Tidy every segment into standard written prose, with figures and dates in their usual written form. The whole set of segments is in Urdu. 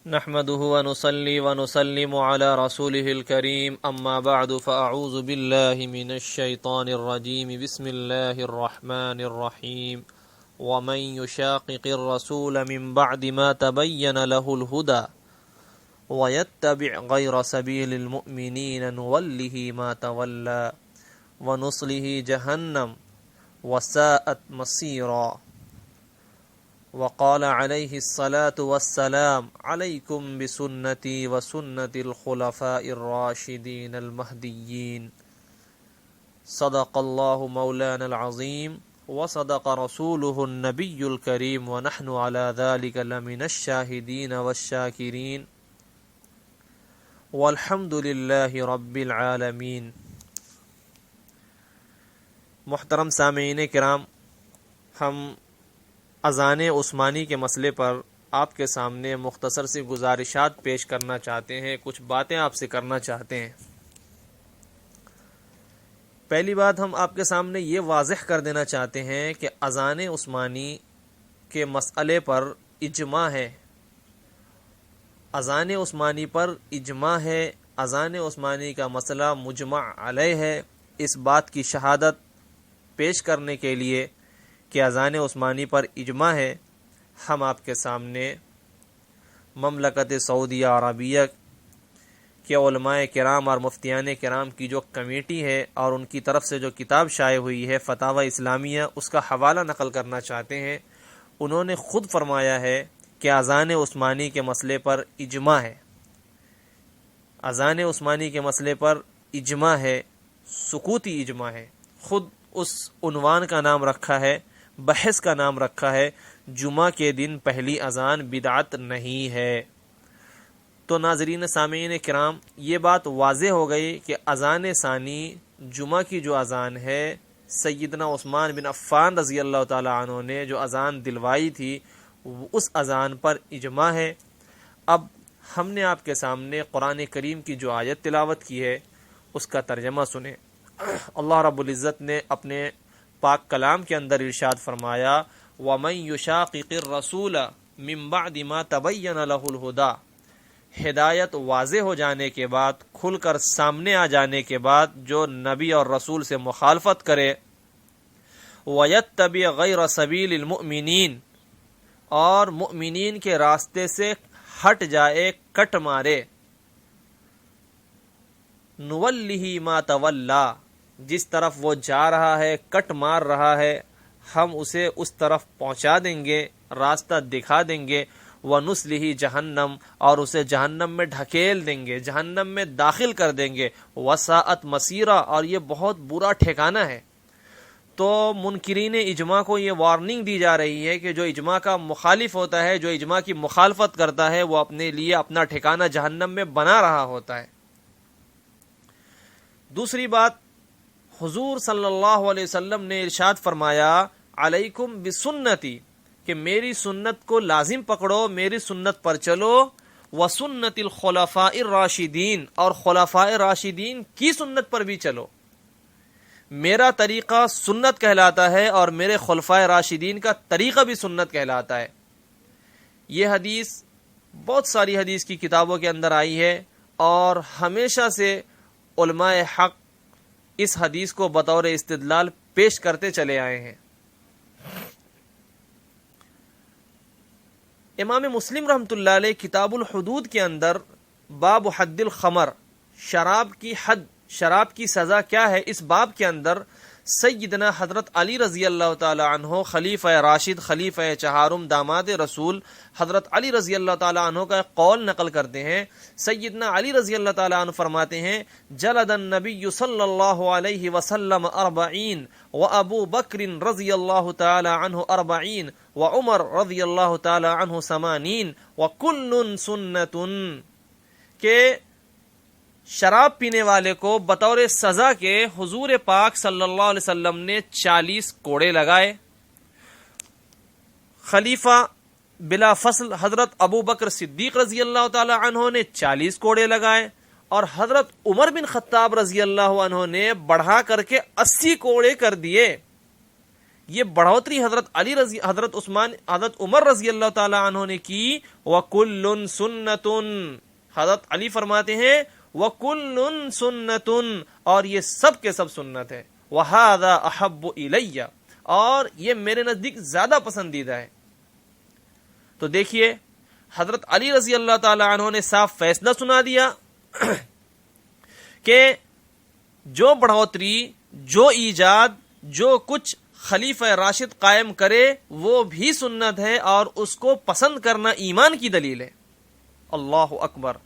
نحمده ونصلي ونسلم على رسوله الكريم أما بعد فأعوذ بالله من الشيطان الرجيم بسم الله الرحمن الرحيم ومن يشاقق الرسول من بعد ما تبين له الهدى ويتبع غير سبيل المؤمنين نوله ما تولى ونصله جهنم وساءت مصيرا وقال عليه الصلاة والسلام عليكم بسنتي وسنة الخلفاء الراشدين المهديين صدق الله مولانا العظيم وصدق رسوله النبي الكريم ونحن على ذلك لمن الشاهدين والشاكرين والحمد لله رب العالمين۔ محترم سامعین کرام، ہم اذان عثمانی کے مسئلے پر آپ کے سامنے مختصر سی گزارشات پیش کرنا چاہتے ہیں، کچھ باتیں آپ سے کرنا چاہتے ہیں۔ پہلی بات ہم آپ کے سامنے یہ واضح کر دینا چاہتے ہیں کہ اذان عثمانی کے مسئلے پر اجماع ہے، اذان عثمانی پر اجماع ہے، اذان عثمانی کا مسئلہ مجمع علیہ ہے۔ اس بات کی شہادت پیش کرنے کے لیے کہ اذان عثمانی پر اجماع ہے، ہم آپ کے سامنے مملکت سعودیہ عربیہ کے علماء کرام اور مفتیان کرام کی جو کمیٹی ہے اور ان کی طرف سے جو کتاب شائع ہوئی ہے فتاوی اسلامیہ، اس کا حوالہ نقل کرنا چاہتے ہیں۔ انہوں نے خود فرمایا ہے کہ اذان عثمانی کے مسئلے پر اجماع ہے، اذان عثمانی کے مسئلے پر اجماع ہے، سکوتی اجماع ہے۔ خود اس عنوان کا نام رکھا ہے، بحث کا نام رکھا ہے، جمعہ کے دن پہلی اذان بدعت نہیں ہے۔ تو ناظرین سامعین کرام، یہ بات واضح ہو گئی کہ اذان ثانی جمعہ کی جو اذان ہے، سیدنا عثمان بن عفان رضی اللہ تعالی عنہ نے جو اذان دلوائی تھی، اس اذان پر اجماع ہے۔ اب ہم نے آپ کے سامنے قرآن کریم کی جو آیت تلاوت کی ہے، اس کا ترجمہ سنیں۔ اللہ رب العزت نے اپنے پاک کلام کے اندر ارشاد فرمایا، وَمَن يُشَاقِقِ الرَّسُولَ مِن بَعْدِ مَا تَبَيَّنَ لَهُ الْهُدَى، ہدایت واضح ہو جانے کے بعد، کھل کر سامنے آ جانے کے بعد جو نبی اور رسول سے مخالفت کرے، وَيَتَّبِعْ غَيْرَ سَبِيلِ الْمُؤْمِنِينَ، اور مؤمنین کے راستے سے ہٹ جائے، کٹ مارے، نُوَلِّهِ مَا تَوَلَّى، جس طرف وہ جا رہا ہے، کٹ مار رہا ہے، ہم اسے اس طرف پہنچا دیں گے، راستہ دکھا دیں گے، وَنُصْلِهِ جہنم، اور اسے جہنم میں ڈھکیل دیں گے، جہنم میں داخل کر دیں گے، وَسَاءَتْ مَصِيرًا، اور یہ بہت برا ٹھکانہ ہے۔ تو منکرین اجماع کو یہ وارننگ دی جا رہی ہے کہ جو اجماع کا مخالف ہوتا ہے، جو اجماع کی مخالفت کرتا ہے، وہ اپنے لیے اپنا ٹھکانہ جہنم میں بنا رہا ہوتا ہے۔ دوسری بات، حضور صلی اللہ علیہ وسلم نے ارشاد فرمایا، علیکم بسنتی، کہ میری سنت کو لازم پکڑو، میری سنت پر چلو، وسنت الخلفاء الراشدین، اور خلفاء راشدین کی سنت پر بھی چلو۔ میرا طریقہ سنت کہلاتا ہے اور میرے خلفاء راشدین کا طریقہ بھی سنت کہلاتا ہے۔ یہ حدیث بہت ساری حدیث کی کتابوں کے اندر آئی ہے، اور ہمیشہ سے علماء حق اس حدیث کو بطور استدلال پیش کرتے چلے آئے ہیں۔ امام مسلم رحمۃ اللہ علیہ کتاب الحدود کے اندر باب حد الخمر، شراب کی حد، شراب کی سزا کیا ہے، اس باب کے اندر سیدنا حضرت علی رضی اللہ تعالی عنہ، خلیفہ راشد، خلیفہ چہارم، داماد رسول، حضرت علی رضی اللہ تعالی عنہ کا ایک قول نقل کرتے ہیں۔ سیدنا علی رضی اللہ تعالی عنہ فرماتے ہیں، جلد النبی صلی اللہ علیہ وسلم 40، وابو بکر رضی اللہ تعالی عنہ 40، وعمر رضی اللہ تعالی عنہ 80، وکل سنت، کہ شراب پینے والے کو بطور سزا کے حضور پاک صلی اللہ علیہ وسلم نے 40 کوڑے لگائے۔ خلیفہ بلا فصل حضرت ابو بکر صدیق رضی اللہ تعالی عنہ نے 40 کوڑے لگائے، اور حضرت عمر بن خطاب رضی اللہ عنہ نے بڑھا کر کے 80 کوڑے کر دیے۔ یہ بڑھوتری حضرت عمر رضی اللہ تعالی عنہ نے کی. وَكُلٌّ سُنَّةٌ، حضرت علی فرماتے ہیں وَكُلٌّ سُنَّةٌ، اور یہ سب کے سب سنت ہے. وَهَذَا أَحَبُّ إِلَيَّ، اور یہ میرے نزدیک زیادہ پسندیدہ ہے. تو دیکھیے حضرت علی رضی اللہ تعالی عنہ نے صاف فیصلہ سنا دیا کہ جو بڑھوتری، جو ایجاد، جو کچھ خلیفہ راشد قائم کرے وہ بھی سنت ہے، اور اس کو پسند کرنا ایمان کی دلیل ہے. اللہ اکبر.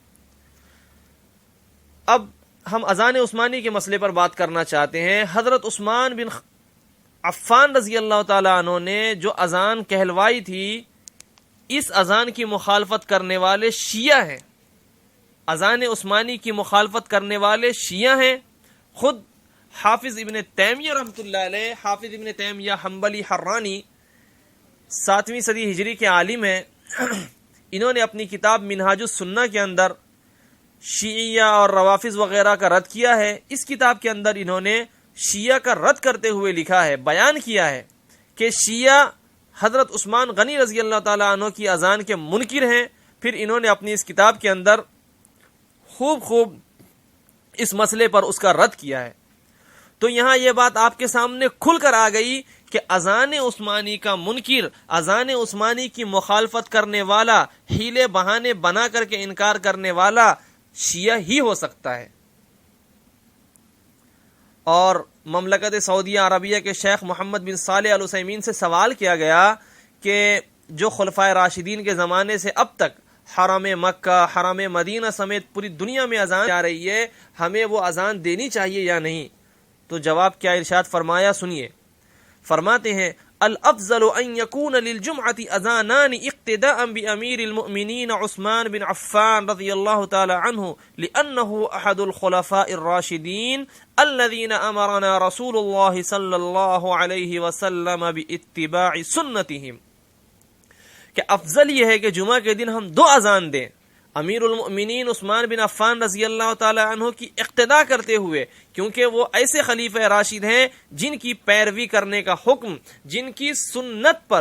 اب ہم اذان عثمانی کے مسئلے پر بات کرنا چاہتے ہیں. حضرت عثمان بن عفان رضی اللہ تعالی عنہ نے جو اذان کہلوائی تھی، اس اذان کی مخالفت کرنے والے شیعہ ہیں. اذان عثمانی کی مخالفت کرنے والے شیعہ ہیں. خود حافظ ابن تیمیہ رحمۃ اللہ علیہ، حافظ ابن تیمیہ حنبلی حرانی 7ویں صدی ہجری کے عالم ہیں. انہوں نے اپنی کتاب منہاج السنہ کے اندر شیعہ اور روافظ وغیرہ کا رد کیا ہے. اس کتاب کے اندر انہوں نے شیعہ کا رد کرتے ہوئے لکھا ہے، بیان کیا ہے کہ شیعہ حضرت عثمان غنی رضی اللہ تعالی عنہ کی اذان کے منکر ہیں. پھر انہوں نے اپنی اس کتاب کے اندر خوب اس مسئلے پر اس کا رد کیا ہے. تو یہاں یہ بات آپ کے سامنے کھل کر آ گئی کہ اذان عثمانی کا منکر، اذان عثمانی کی مخالفت کرنے والا، ہیلے بہانے بنا کر کے انکار کرنے والا شیعہ ہی ہو سکتا ہے. اور مملکت سعودیہ عربیہ کے شیخ محمد بن صالح العثیمین سے سوال کیا گیا کہ جو خلفائے راشدین کے زمانے سے اب تک حرم مکہ، حرم مدینہ سمیت پوری دنیا میں اذان جا رہی ہے، ہمیں وہ اذان دینی چاہیے یا نہیں؟ تو جواب کیا ارشاد فرمایا، سنیے. فرماتے ہیں الافضل ان يكون للجمعة اذانان اقتداء بامیر المؤمنین عثمان بن عفان رضی اللہ تعالی عنہ لانه احد الخلفاء الراشدین الذين امرنا رسول اللہ صلی اللہ علیہ وسلم باتباع سنتهم. کہ افضل یہ ہے کہ جمعہ کے دن ہم 2 اذان دیں، امیر المؤمنین عثمان بن عفان رضی اللہ تعالی عنہ کی اقتداء کرتے ہوئے، کیونکہ وہ ایسے خلیفہ راشد ہیں جن کی پیروی کرنے کا حکم، جن کی سنت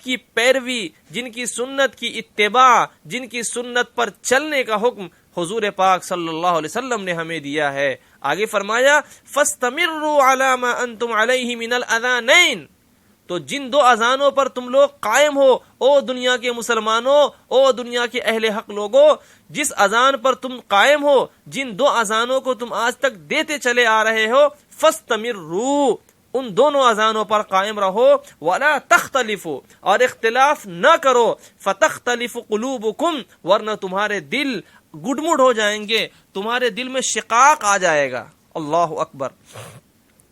کی پیروی، جن کی سنت کی اتباع، جن کی سنت پر چلنے کا حکم حضور پاک صلی اللہ علیہ وسلم نے ہمیں دیا ہے. آگے فرمایا فاستمروا علی ما انتم علیہ من الاذانین، تو جن 2 اذانوں پر تم لوگ قائم ہو، او دنیا کے مسلمانوں، او دنیا کے اہل حق لوگوں، جس اذان پر تم قائم ہو، جن 2 اذانوں کو تم آج تک دیتے چلے آ رہے ہو، فاستمروا، ان دونوں اذانوں پر قائم رہو، ولا تختلفوا، اور اختلاف نہ کرو، فتختلف قلوبکم، ورنہ تمہارے دل گڈمڈ ہو جائیں گے، تمہارے دل میں شقاق آ جائے گا. اللہ اکبر.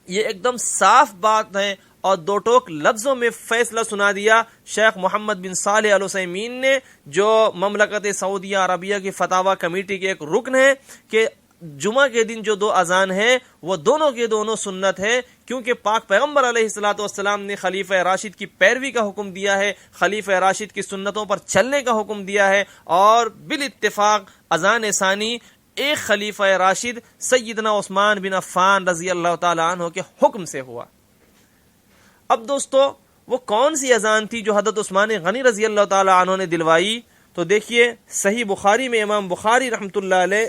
یہ ایک دم صاف بات ہے اور 2 ٹوک لفظوں میں فیصلہ سنا دیا شیخ محمد بن صالح العثیمین نے، جو مملکت سعودیہ عربیہ کی فتاوی کمیٹی کے ایک رکن ہے، کہ جمعہ کے دن جو 2 اذان ہے وہ دونوں کے دونوں سنت ہے، کیونکہ پاک پیغمبر علیہ الصلوۃ والسلام نے خلیفہ راشد کی پیروی کا حکم دیا ہے، خلیفہ راشد کی سنتوں پر چلنے کا حکم دیا ہے، اور بالاتفاق اذان ثانی ایک خلیفہ راشد سیدنا عثمان بن عفان رضی اللہ تعالی عنہ کے حکم سے ہوا. اب دوستو وہ کون سی اذان تھی جو حضرت عثمان غنی رضی اللہ تعالی عنہ نے دلوائی؟ تو دیکھیے صحیح بخاری میں امام بخاری رحمۃ اللہ علیہ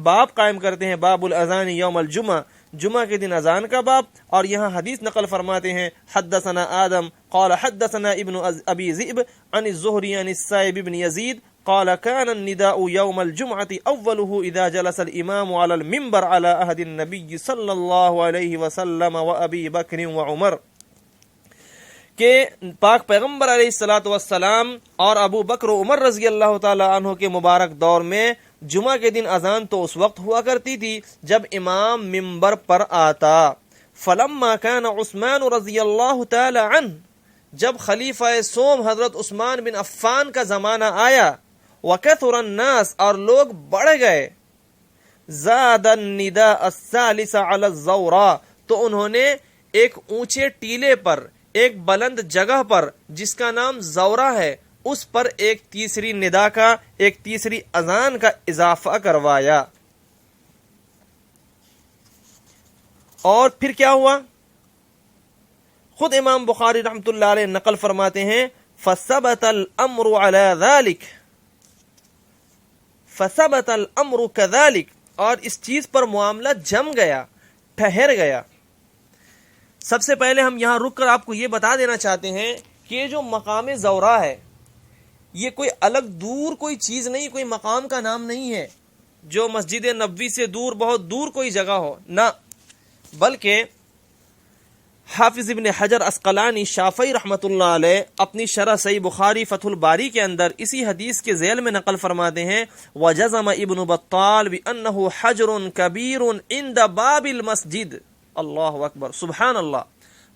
باب قائم کرتے ہیں، باب الاذان یوم الجمعہ، جمعہ کے دن اذان کا باب. اور یہاں حدیث نقل فرماتے ہیں حدثنا آدم قال حدثنا ابن ابی ذئب عن الزہری عن السائب بن یزید قال كان النداء يوم الجمعة أوله إذا جلس الإمام على المنبر على عهد النبي صلى الله عليه وسلم وأبي بكر وعمر، کہ پاک پیغمبر علیہ الصلوۃ والسلام اور ابو بکر و عمر رضی اللہ تعالی عنہ کے مبارک دور میں جمعہ کے دن اذان تو اس وقت ہوا کرتی تھی جب امام منبر پر آتا. فلما كان عثمان رضی اللہ تعالی عنہ، جب خلیفہ سوم حضرت عثمان بن عفان کا زمانہ آیا، وَكَثُرَ النَّاسِ، اور لوگ بڑھ گئے، زَادَ النِّدَاءَ الثَّالِثَ عَلَى الزَّوْرَى، تو انہوں نے ایک اونچے ٹیلے پر، ایک بلند جگہ پر جس کا نام زورہ ہے، اس پر ایک تیسری ندا کا، ایک تیسری اذان کا اضافہ کروایا. اور پھر کیا ہوا؟ خود امام بخاری رحمۃ اللہ علیہ نقل فرماتے ہیں فثبت الامر علی ذلک، فثبت الامر کذلک، اور اس چیز پر معاملہ جم گیا، ٹھہر گیا۔ سب سے پہلے ہم یہاں رک کر آپ کو یہ بتا دینا چاہتے ہیں کہ یہ جو مقام زورا ہے یہ کوئی الگ دور کوئی چیز نہیں، کوئی مقام کا نام نہیں ہے جو مسجد نبوی سے دور بہت دور کوئی جگہ ہو، نہ، بلکہ حافظ ابن حجر عسقلانی شافعی رحمۃ اللہ علیہ اپنی شرح صحیح بخاری فتح الباری کے اندر اسی حدیث کے ذیل میں نقل فرماتے ہیں وجزم ابن بطال بأنه حجر کبیر عند باب المسجد۔ اللہ اکبر، سبحان اللہ،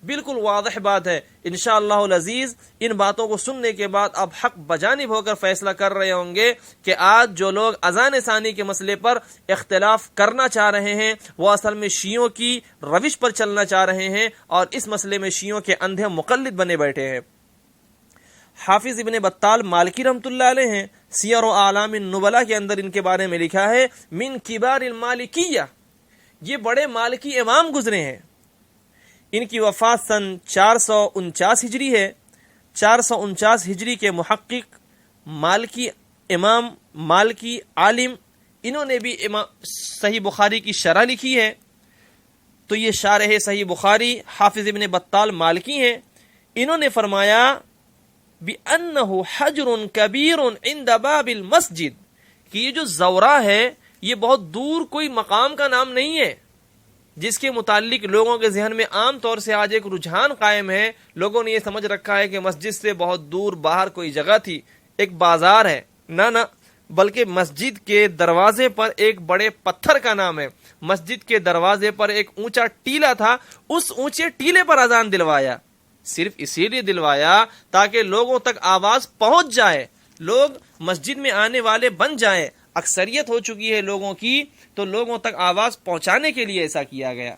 بالکل واضح بات ہے۔ انشاءاللہ العزیز ان باتوں کو سننے کے بعد اب حق بجانب ہو کر فیصلہ کر رہے ہوں گے کہ آج جو لوگ اذان ثانی کے مسئلے پر اختلاف کرنا چاہ رہے ہیں وہ اصل میں شیعوں کی روش پر چلنا چاہ رہے ہیں اور اس مسئلے میں شیعوں کے اندھے مقلد بنے بیٹھے ہیں۔ حافظ ابن بطال مالکی رحمۃ اللہ علیہ ہیں، سیر و اعلام النبلاء کے اندر ان کے بارے میں لکھا ہے من کبار المالکیہ، یہ بڑے مالکی امام گزرے ہیں۔ ان کی وفات سن 449 ہجری ہے۔ 449 ہجری کے محقق مالکی امام، مالکی عالم، انہوں نے بھی صحیح بخاری کی شرح لکھی ہے۔ تو یہ شارح صحیح بخاری حافظ ابن بطال مالکی ہیں۔ انہوں نے فرمایا بِأَنَّهُ حَجْرٌ كَبِيرٌ عِنْدَ بَابِ الْمَسْجِدِ، کہ یہ جو زورا ہے یہ بہت دور کوئی مقام کا نام نہیں ہے، جس کے متعلق لوگوں کے ذہن میں عام طور سے آج ایک رجحان قائم ہے۔ لوگوں نے یہ سمجھ رکھا ہے کہ مسجد سے بہت دور باہر کوئی جگہ تھی، ایک بازار ہے، نہ، بلکہ مسجد کے دروازے پر ایک بڑے پتھر کا نام ہے۔ مسجد کے دروازے پر ایک اونچا ٹیلا تھا، اس اونچے ٹیلے پر اذان دلوایا، صرف اسی لیے دلوایا تاکہ لوگوں تک آواز پہنچ جائے، لوگ مسجد میں آنے والے بن جائیں۔ اکثریت ہو چکی ہے لوگوں کی، تو لوگوں تک آواز پہنچانے کے لیے ایسا کیا گیا۔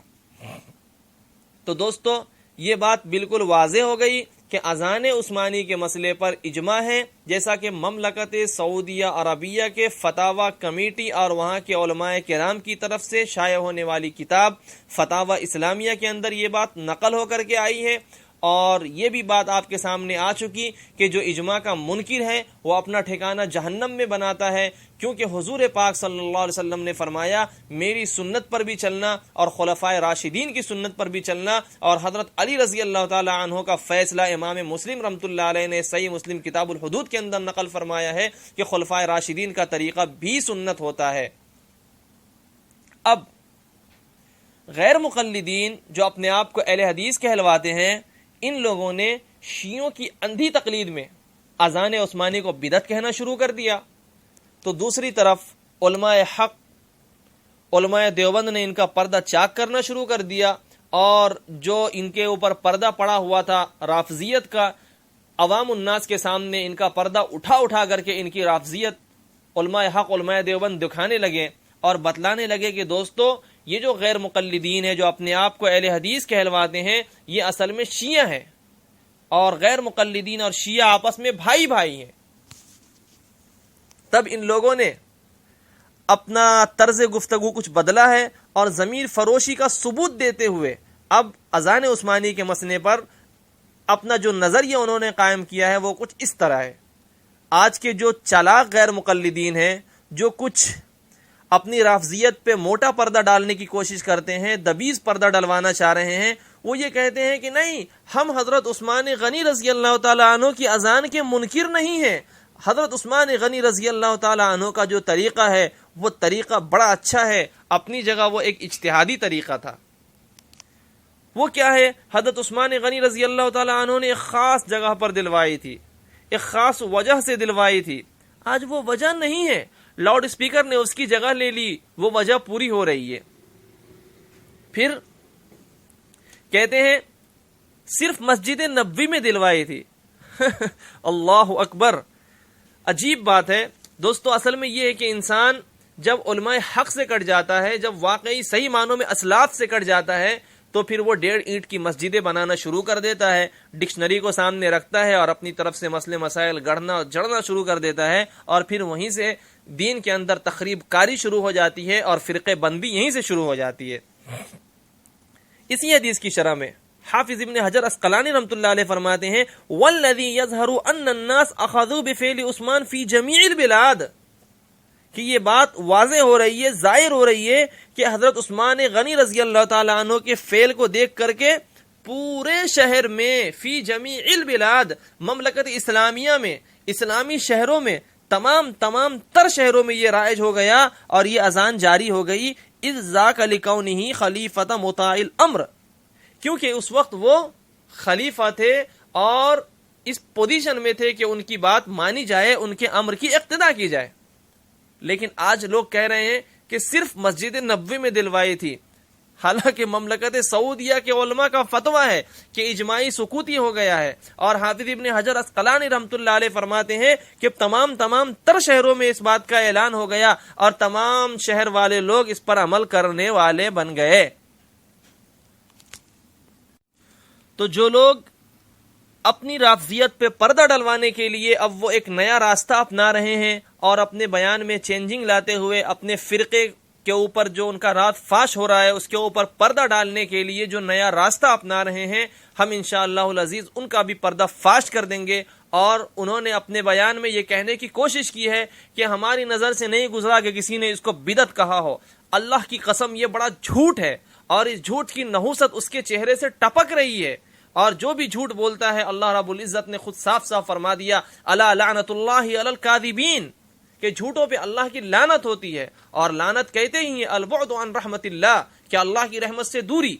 تو دوستو یہ بات بالکل واضح ہو گئی کہ اذان عثمانی کے مسئلے پر اجماع ہے، جیسا کہ مملکت سعودیہ عربیہ کے فتاوی کمیٹی اور وہاں کے علماء کرام کی طرف سے شائع ہونے والی کتاب فتاوی اسلامیہ کے اندر یہ بات نقل ہو کر کے آئی ہے۔ اور یہ بھی بات آپ کے سامنے آ چکی کہ جو اجماع کا منکر ہے وہ اپنا ٹھکانہ جہنم میں بناتا ہے، کیونکہ حضور پاک صلی اللہ علیہ وسلم نے فرمایا میری سنت پر بھی چلنا اور خلفائے راشدین کی سنت پر بھی چلنا، اور حضرت علی رضی اللہ تعالی عنہ کا فیصلہ امام مسلم رحمۃ اللہ علیہ نے صحیح مسلم کتاب الحدود کے اندر نقل فرمایا ہے کہ خلفائے راشدین کا طریقہ بھی سنت ہوتا ہے۔ اب غیر مقلدین جو اپنے آپ کو اہل حدیث کہلواتے ہیں، ان لوگوں نے شیعوں کی اندھی تقلید میں اذان عثمانی کو بدعت کہنا شروع کر دیا، تو دوسری طرف علماء حق، علماء دیوبند نے ان کا پردہ چاک کرنا شروع کر دیا، اور جو ان کے اوپر پردہ پڑا ہوا تھا رافضیت کا، عوام الناس کے سامنے ان کا پردہ اٹھا کر کے ان کی رافضیت علماء حق، علماء دیوبند دکھانے لگے اور بتلانے لگے کہ دوستو یہ جو غیر مقلدین ہیں جو اپنے آپ کو اہل حدیث کہلواتے ہیں یہ اصل میں شیعہ ہیں، اور غیر مقلدین اور شیعہ آپس میں بھائی بھائی ہیں۔ تب ان لوگوں نے اپنا طرز گفتگو کچھ بدلا ہے اور ضمیر فروشی کا ثبوت دیتے ہوئے اب اذان عثمانی کے مسئلے پر اپنا جو نظریہ انہوں نے قائم کیا ہے وہ کچھ اس طرح ہے۔ آج کے جو چالاک غیر مقلدین ہیں، جو کچھ اپنی رافضیت پہ موٹا پردہ ڈالنے کی کوشش کرتے ہیں، دبیز پردہ ڈلوانا چاہ رہے ہیں، وہ یہ کہتے ہیں کہ نہیں، ہم حضرت عثمان غنی رضی اللہ تعالی عنہ کی اذان کے منکر نہیں ہیں۔ حضرت عثمان غنی رضی اللہ تعالی عنہ کا جو طریقہ ہے وہ طریقہ بڑا اچھا ہے، اپنی جگہ وہ ایک اجتہادی طریقہ تھا۔ وہ کیا ہے؟ حضرت عثمان غنی رضی اللہ تعالی عنہ نے ایک خاص جگہ پر دلوائی تھی، ایک خاص وجہ سے دلوائی تھی۔ آج وہ وجہ نہیں ہے، لاؤڈ اسپیکر نے اس کی جگہ لے لی، وہ وجہ پوری ہو رہی ہے۔ پھر کہتے ہیں صرف مسجد نبوی میں دلوائی تھی۔ اللہ اکبر، عجیب بات ہے دوستو۔ اصل میں یہ ہے کہ انسان جب علماء حق سے کٹ جاتا ہے، جب واقعی صحیح معنوں میں اسلاف سے کٹ جاتا ہے، تو پھر وہ 1.5 اینٹ کی مسجدیں بنانا شروع کر دیتا ہے، ڈکشنری کو سامنے رکھتا ہے اور اپنی طرف سے مسئلے مسائل گڑھنا جڑنا شروع کر دیتا ہے، اور پھر وہیں سے دین کے اندر تخریب کاری شروع ہو جاتی ہے اور فرقے بندی یہیں سے شروع ہو جاتی ہے۔ اسی حدیث کی شرح میں حافظ ابن حجر اسقلانی رحمۃ اللہ علیہ فرماتے ہیں والذی یظہر ان الناس اخذوا بفعل عثمان فی جمیع البلاد، کہ یہ بات واضح ہو رہی ہے، ظاہر ہو رہی ہے کہ حضرت عثمان غنی رضی اللہ تعالیٰ عنہ کے فعل کو دیکھ کر کے پورے شہر میں، فی جمیع البلاد، مملکت اسلامیہ میں، اسلامی شہروں میں، تمام تر شہروں میں یہ رائج ہو گیا اور یہ اذان جاری ہو گئی، اذ ذاک لکونہ خلیفۃ مطاع الامر، کیونکہ اس وقت وہ خلیفہ تھے اور اس پوزیشن میں تھے کہ ان کی بات مانی جائے، ان کے امر کی اقتدا کی جائے۔ لیکن آج لوگ کہہ رہے ہیں کہ صرف مسجد نبوی میں دلوائی تھی، حالانکہ مملکت سعودیہ کے علماء کا فتویٰ ہے کہ اجماعی سکوتی ہو گیا ہے، اور حافظ ابن حجر اسقلانی رحمۃ اللہ علیہ فرماتے ہیں کہ تمام تر شہروں میں اس بات کا اعلان ہو گیا اور تمام شہر والے لوگ اس پر عمل کرنے والے بن گئے۔ تو جو لوگ اپنی رافضیت پہ پردہ ڈلوانے کے لیے اب وہ ایک نیا راستہ اپنا رہے ہیں اور اپنے بیان میں چینجنگ لاتے ہوئے اپنے فرقے کے اوپر جو ان کا رات فاش ہو رہا ہے اس کے اوپر پردہ ڈالنے کے لیے جو نیا راستہ اپنا رہے ہیں، ہم انشاءاللہ العزیز ان کا بھی پردہ فاش کر دیں گے۔ اور انہوں نے اپنے بیان میں یہ کہنے کی کوشش کی ہے کہ ہماری نظر سے نہیں گزرا کہ کسی نے اس کو بدعت کہا ہو۔ اللہ کی قسم یہ بڑا جھوٹ ہے، اور اس جھوٹ کی نحوست اس کے چہرے سے ٹپک رہی ہے، اور جو بھی جھوٹ بولتا ہے اللہ رب العزت نے خود صاف فرما دیا الا لعنت اللہ علی الکاذبین، کہ جھوٹوں پہ اللہ کی لعنت ہوتی ہے، اور لعنت کہتے ہی ہیں البعد عن رحمت اللہ، کہ اللہ کی رحمت سے دوری۔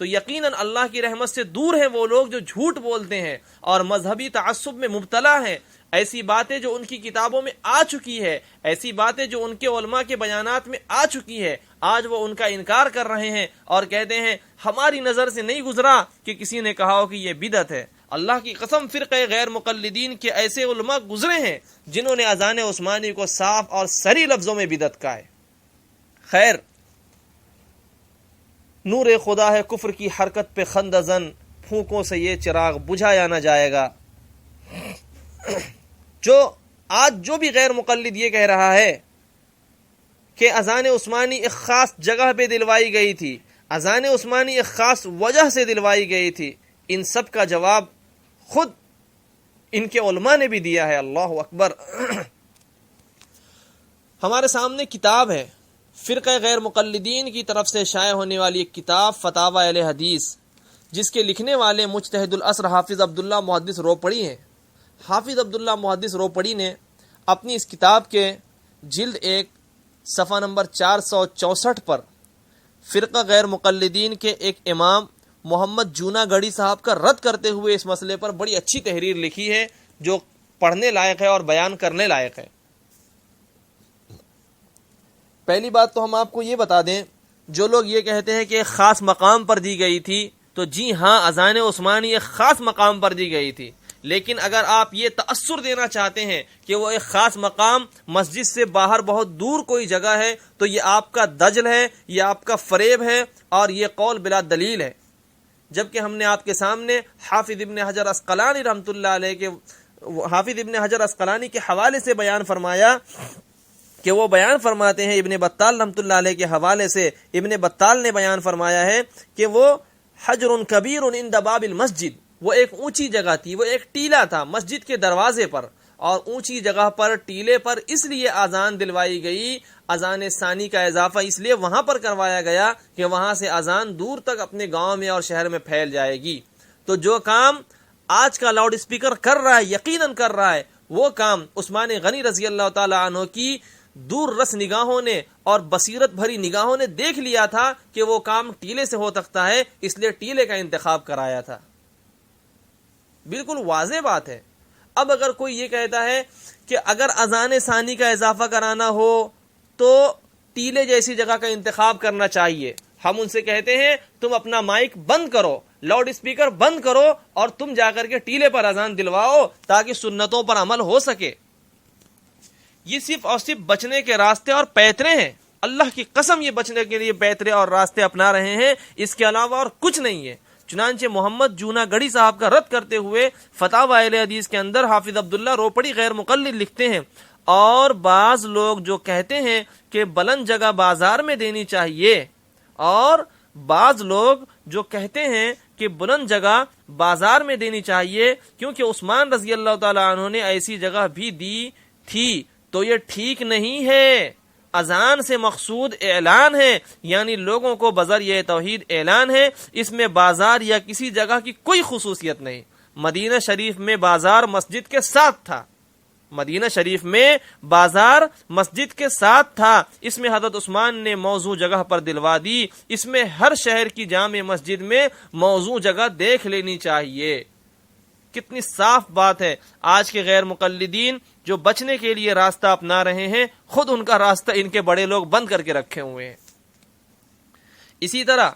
تو یقیناً اللہ کی رحمت سے دور ہیں وہ لوگ جو جھوٹ بولتے ہیں اور مذہبی تعصب میں مبتلا ہیں، ایسی باتیں جو ان کی کتابوں میں آ چکی ہے، ایسی باتیں جو ان کے علماء کے بیانات میں آ چکی ہے، آج وہ ان کا انکار کر رہے ہیں اور کہتے ہیں ہماری نظر سے نہیں گزرا کہ کسی نے کہا ہو کہ یہ بدعت ہے۔ اللہ کی قسم فرقہ غیر مقلدین کے ایسے علماء گزرے ہیں جنہوں نے اذان عثمانی کو صاف اور صریح لفظوں میں بدعت کہا ہے۔ خیر، نور خدا ہے کفر کی حرکت پہ خندہ زن، پھونکوں سے یہ چراغ بجھایا نہ جائے گا۔ آج جو بھی غیر مقلد یہ کہہ رہا ہے کہ اذان عثمانی ایک خاص جگہ پہ دلوائی گئی تھی، اذان عثمانی ایک خاص وجہ سے دلوائی گئی تھی، ان سب کا جواب خود ان کے علماء نے بھی دیا ہے۔ اللہ اکبر۔ ہمارے سامنے کتاب ہے فرقہ غیر مقلدین کی طرف سے شائع ہونے والی ایک کتاب فتاوی اہل حدیث، جس کے لکھنے والے مجتہد العصر حافظ عبداللہ محدث روپڑی ہیں۔ حافظ عبداللہ محدث روپڑی نے اپنی اس کتاب کے جلد 1 صفحہ نمبر 464 پر فرقہ غیر مقلدین کے ایک امام محمد جونا گڑھی صاحب کا رد کرتے ہوئے اس مسئلے پر بڑی اچھی تحریر لکھی ہے جو پڑھنے لائق ہے اور بیان کرنے لائق ہے۔ پہلی بات تو ہم آپ کو یہ بتا دیں، جو لوگ یہ کہتے ہیں کہ ایک خاص مقام پر دی گئی تھی، تو جی ہاں، اذان عثمانی ایک خاص مقام پر دی گئی تھی، لیکن اگر آپ یہ تأثر دینا چاہتے ہیں کہ وہ ایک خاص مقام مسجد سے باہر بہت دور کوئی جگہ ہے، تو یہ آپ کا دجل ہے، یہ آپ کا فریب ہے، اور یہ قول بلا دلیل ہے۔ جبکہ ہم نے آپ کے سامنے حافظ ابن حجر اسقلانی رحمۃ اللہ علیہ کے حافظ ابن حجر اسقلانی کے حوالے سے بیان فرمایا کہ وہ بیان فرماتے ہیں، ابن بطال رحمۃ اللہ علیہ کے حوالے سے ابن بطال نے بیان فرمایا ہے کہ وہ حجر کبیر عند باب المسجد، وہ ایک اونچی جگہ تھی، وہ ایک ٹیلا تھا مسجد کے دروازے پر، اور اونچی جگہ پر ٹیلے پر اس لیے اذان دلوائی گئی، اذان ثانی کا اضافہ اس لیے وہاں پر کروایا گیا کہ وہاں سے اذان دور تک اپنے گاؤں میں اور شہر میں پھیل جائے گی۔ تو جو کام آج کا لاؤڈ اسپیکر کر رہا ہے، یقیناً کر رہا ہے، وہ کام عثمان غنی رضی اللہ تعالی عنہ کی دور رس نگاہوں نے اور بصیرت بھری نگاہوں نے دیکھ لیا تھا کہ وہ کام ٹیلے سے ہو سکتا ہے، اس لیے ٹیلے کا انتخاب کرایا تھا۔ بالکل واضح بات ہے۔ اب اگر کوئی یہ کہتا ہے کہ اگر اذان ثانی کا اضافہ کرانا ہو تو ٹیلے جیسی جگہ کا انتخاب کرنا چاہیے، ہم ان سے کہتے ہیں تم اپنا مائک بند کرو، لاؤڈ اسپیکر بند کرو، اور تم جا کر کے ٹیلے پر اذان دلواؤ تاکہ سنتوں پر عمل ہو سکے۔ یہ صرف اور صرف بچنے کے راستے اور پیترے ہیں، اللہ کی قسم یہ بچنے کے لیے پیترے اور راستے اپنا رہے ہیں، اس کے علاوہ اور کچھ نہیں ہے۔ چنانچہ محمد جونا گڑھی صاحب کا رد کرتے ہوئے فتاوی اہل حدیث کے اندر حافظ عبداللہ روپڑی غیر مقلد لکھتے ہیں، اور بعض لوگ جو کہتے ہیں کہ بلند جگہ بازار میں دینی چاہیے، اور بعض لوگ جو کہتے ہیں کہ بلند جگہ بازار میں دینی چاہیے کیونکہ عثمان رضی اللہ تعالیٰ عنہ نے ایسی جگہ بھی دی تھی، تو یہ ٹھیک نہیں ہے۔ اذان سے مقصود اعلان ہے، یعنی لوگوں کو بذریعہ توحید اعلان ہے، اس میں بازار یا کسی جگہ کی کوئی خصوصیت نہیں۔ مدینہ شریف میں بازار مسجد کے ساتھ تھا، مدینہ شریف میں بازار مسجد کے ساتھ تھا، اس میں حضرت عثمان نے موضوع جگہ پر دلوا دی۔ اس میں ہر شہر کی جامع مسجد میں موضوع جگہ دیکھ لینی چاہیے۔ کتنی صاف بات ہے۔ آج کے غیر مقلدین جو بچنے کے لیے راستہ اپنا رہے ہیں، خود ان کا راستہ ان کے بڑے لوگ بند کر کے رکھے ہوئے ہیں۔ اسی طرح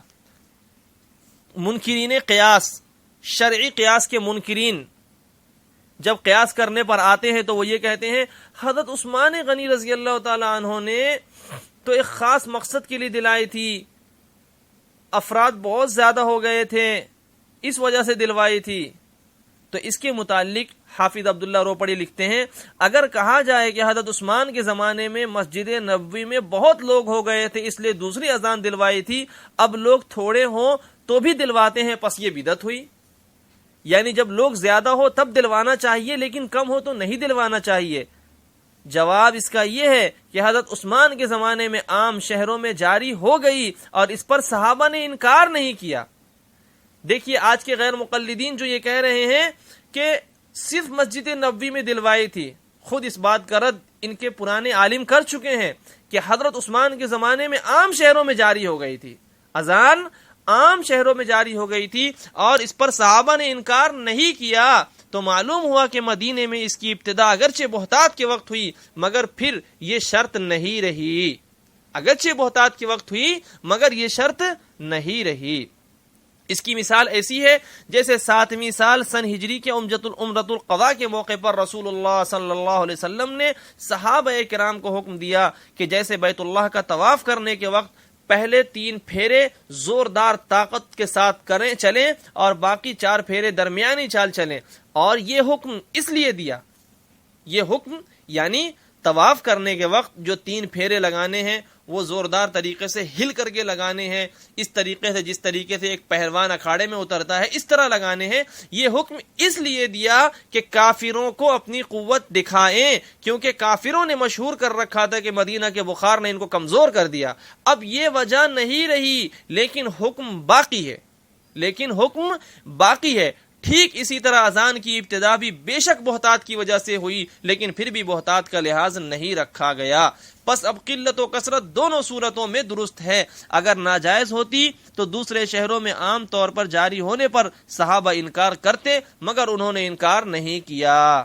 منکرین قیاس، شرعی قیاس کے منکرین جب قیاس کرنے پر آتے ہیں تو وہ یہ کہتے ہیں حضرت عثمان غنی رضی اللہ تعالی عنہ نے تو ایک خاص مقصد کے لیے دلائی تھی، افراد بہت زیادہ ہو گئے تھے اس وجہ سے دلوائی تھی۔ تو اس کے متعلق حافظ عبداللہ روپڑی لکھتے ہیں اگر کہا جائے کہ حضرت عثمان کے زمانے میں مسجد نبوی میں بہت لوگ ہو گئے تھے اس لیے دوسری اذان دلوائی تھی، اب لوگ تھوڑے ہوں تو بھی دلواتے ہیں، پس یہ بدعت ہوئی۔ یعنی جب لوگ زیادہ ہو تب دلوانا چاہیے لیکن کم ہو تو نہیں دلوانا چاہیے۔ جواب اس کا یہ ہے کہ حضرت عثمان کے زمانے میں عام شہروں میں جاری ہو گئی اور اس پر صحابہ نے انکار نہیں کیا۔ دیکھیے آج کے غیر مقلدین جو یہ کہہ رہے ہیں کہ صرف مسجد نبوی میں دلوائی تھی، خود اس بات کا رد ان کے پرانے عالم کر چکے ہیں کہ حضرت عثمان کے زمانے میں عام شہروں میں جاری ہو گئی تھی، اذان عام شہروں میں جاری ہو گئی تھی اور اس پر صحابہ نے انکار نہیں کیا۔ تو معلوم ہوا کہ مدینے میں اس کی ابتدا اگرچہ بہتات کے وقت ہوئی مگر پھر یہ شرط نہیں رہی، اگرچہ بہتات کے وقت ہوئی مگر یہ شرط نہیں رہی۔ اس کی مثال ایسی ہے جیسے 7ویں سال سن ہجری کے عمرۃ القضاء کے موقع پر رسول اللہ صلی اللہ علیہ وسلم نے صحابہ کرام کو حکم دیا کہ جیسے بیت اللہ کا طواف کرنے کے وقت پہلے 3 پھیرے زوردار طاقت کے ساتھ چلیں اور باقی 4 پھیرے درمیانی چال چلیں، اور یہ حکم اس لیے دیا، یہ حکم یعنی طواف کرنے کے وقت جو 3 پھیرے لگانے ہیں وہ زوردار طریقے سے ہل کر کے لگانے ہیں، اس طریقے سے جس طریقے سے ایک پہلوان اکھاڑے میں اترتا ہے اس طرح لگانے ہیں۔ یہ حکم اس لیے دیا کہ کافروں کو اپنی قوت دکھائیں، کیونکہ کافروں نے مشہور کر رکھا تھا کہ مدینہ کے بخار نے ان کو کمزور کر دیا۔ اب یہ وجہ نہیں رہی لیکن حکم باقی ہے، لیکن حکم باقی ہے۔ ٹھیک اسی طرح اذان کی ابتدا بھی بے شک بہتات کی وجہ سے ہوئی لیکن پھر بھی بہتات کا لحاظ نہیں رکھا گیا۔ پس اب قلت و کثرت دونوں صورتوں میں درست ہے۔ اگر ناجائز ہوتی تو دوسرے شہروں میں عام طور پر جاری ہونے پر صحابہ انکار کرتے مگر انہوں نے انکار نہیں کیا۔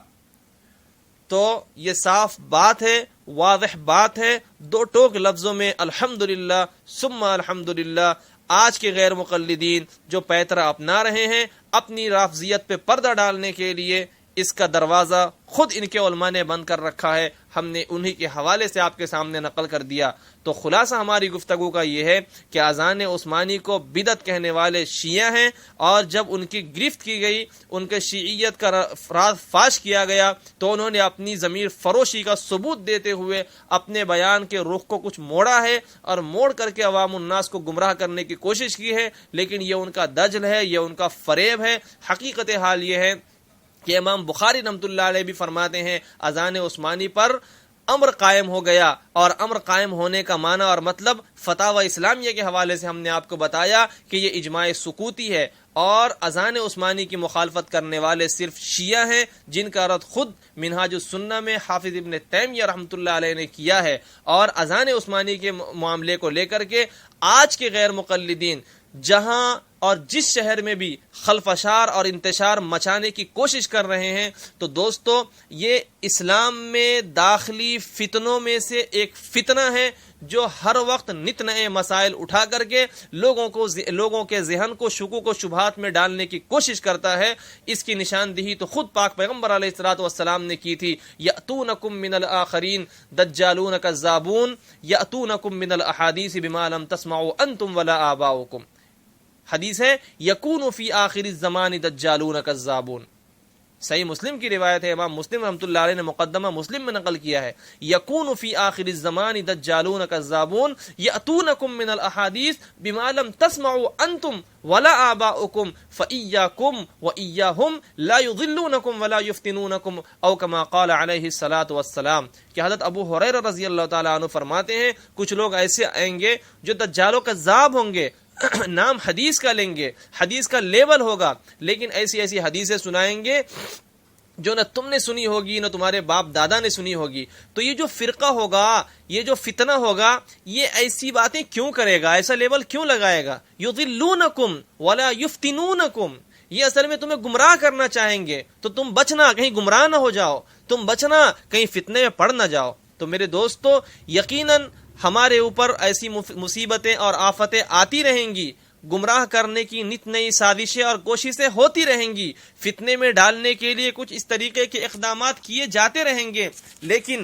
تو یہ صاف بات ہے، واضح بات ہے، 2 ٹوک لفظوں میں الحمدللہ ثم الحمدللہ۔ آج کے غیر مقلدین جو پیترا اپنا رہے ہیں اپنی رافضیت پہ پردہ ڈالنے کے لیے، اس کا دروازہ خود ان کے علماء نے بند کر رکھا ہے، ہم نے انہی کے حوالے سے آپ کے سامنے نقل کر دیا۔ تو خلاصہ ہماری گفتگو کا یہ ہے کہ اذان عثمانی کو بدعت کہنے والے شیعہ ہیں، اور جب ان کی گرفت کی گئی، ان کے شیعیت کا راز فاش کیا گیا تو انہوں نے اپنی ضمیر فروشی کا ثبوت دیتے ہوئے اپنے بیان کے رخ کو کچھ موڑا ہے اور موڑ کر کے عوام الناس کو گمراہ کرنے کی کوشش کی ہے، لیکن یہ ان کا دجل ہے، یہ ان کا فریب ہے۔ حقیقت حال یہ ہے کہ امام بخاری رحمۃ اللہ علیہ بھی فرماتے ہیں اذان عثمانی پر امر قائم ہو گیا، اور امر قائم ہونے کا معنی اور مطلب فتاوی اسلامیہ کے حوالے سے ہم نے آپ کو بتایا کہ یہ اجماع سکوتی ہے، اور اذان عثمانی کی مخالفت کرنے والے صرف شیعہ ہیں جن کا رد خود منہاج السنہ میں حافظ ابن تیمیہ رحمۃ اللہ علیہ نے کیا ہے۔ اور اذان عثمانی کے معاملے کو لے کر کے آج کے غیر مقلدین جہاں اور جس شہر میں بھی خلفشار اور انتشار مچانے کی کوشش کر رہے ہیں، تو دوستو یہ اسلام میں داخلی فتنوں میں سے ایک فتنہ ہے جو ہر وقت نت نئے مسائل اٹھا کر کے لوگوں کے ذہن کو شکوک و شبہات میں ڈالنے کی کوشش کرتا ہے۔ اس کی نشاندہی تو خود پاک پیغمبر علیہ الصلوۃ والسلام نے کی تھی، یأتونکم من الآخرین دجالون کذابون یأتونکم من الاحادیث بما لم تسمعوا انتم ولا آباؤکم۔ حدیث ہے یکون فی آخر الزمان دجالون کذابون، صحیح مسلم کی روایت ہے، امام مسلم رحمۃ اللہ علیہ نے مقدمہ مسلم میں نقل کیا ہے، یکون فی آخر الزمان دجالون کذابون یاتونکم من الاحادیث بما لم تسمعوا انتم ولا آباؤکم فإیاکم وإیاہم لا یضلونکم ولا یفتنونکم او کما قال علیہ الصلاۃ والسلام، کہ حضرت ابو ہریرہ رضی اللہ تعالیٰ عنہ فرماتے ہیں کچھ لوگ ایسے آئیں گے جو دجال و کذاب ہوں گے، نام حدیث کا لیں گے، حدیث کا لیبل ہوگا، لیکن ایسی ایسی حدیثیں سنائیں گے جو نہ تم نے سنی ہوگی نہ تمہارے باپ دادا نے سنی ہوگی۔ تو یہ جو فرقہ ہوگا، یہ جو فتنہ ہوگا، یہ ایسی باتیں کیوں کرے گا، ایسا لیبل کیوں لگائے گا؟ یضلونکم ولا یفتنونکم، یہ اصل میں تمہیں گمراہ کرنا چاہیں گے، تو تم بچنا کہیں گمراہ نہ ہو جاؤ، تم بچنا کہیں فتنے میں پڑ نہ جاؤ۔ تو میرے دوستو، یقیناً ہمارے اوپر ایسی مصیبتیں اور آفتیں آتی رہیں گی، گمراہ کرنے کی نت نئی سازشیں اور کوششیں ہوتی رہیں گی، فتنے میں ڈالنے کے لیے کچھ اس طریقے کے اقدامات کیے جاتے رہیں گے، لیکن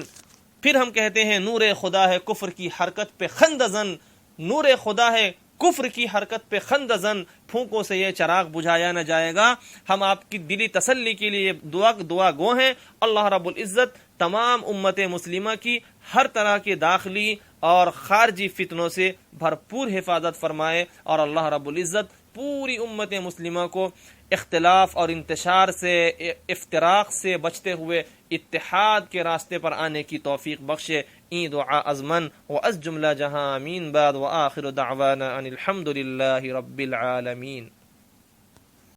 پھر ہم کہتے ہیں نور خدا ہے کفر کی حرکت پہ خند زن، نور خدا ہے کفر کی حرکت پہ خند زن، پھونکوں سے یہ چراغ بجھایا نہ جائے گا۔ ہم آپ کی دلی تسلی کے لیے دعا گو ہیں، اللہ رب العزت تمام امت مسلمہ کی ہر طرح کے داخلی اور خارجی فتنوں سے بھرپور حفاظت فرمائے، اور اللہ رب العزت پوری امت مسلمہ کو اختلاف اور انتشار سے، افتراق سے بچتے ہوئے اتحاد کے راستے پر آنے کی توفیق بخشے۔ این دعا ازمن و از جملہ جہاں آمین بعد، وآخر دعوانا ان الحمد للہ رب العالمین۔